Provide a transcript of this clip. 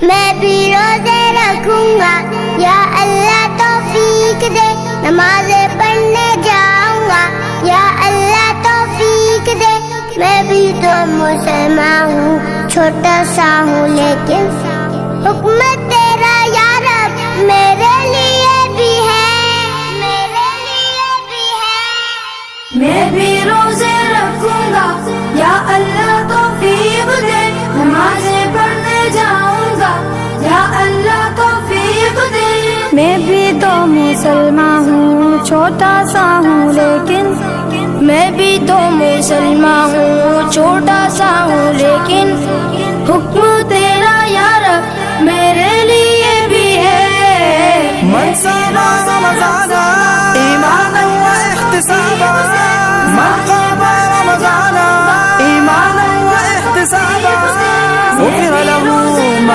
میں بھی روزے رکھوں گا، یا اللہ توفیق دے، نمازیں پڑھنے جاؤں گا، یا اللہ توفیق دے۔ میں بھی تو مسلمان ہوں، چھوٹا سا ہوں لیکن حکم تیرا یا رب میرے لیے بھی ہے، میرے لیے بھی ہے۔ میں بھی روزے رکھوں گا، یا اللہ توفیق دے، نمازیں پڑھنے جاؤں گا، یا اللہ توفیق دے۔ میں بھی تو مسلمان ہوں، چھوٹا سا ہوں لیکن میں بھی تو مسلمان ہوں، چھوٹا سا ہوں لیکن حکم تیرا یا رب میرے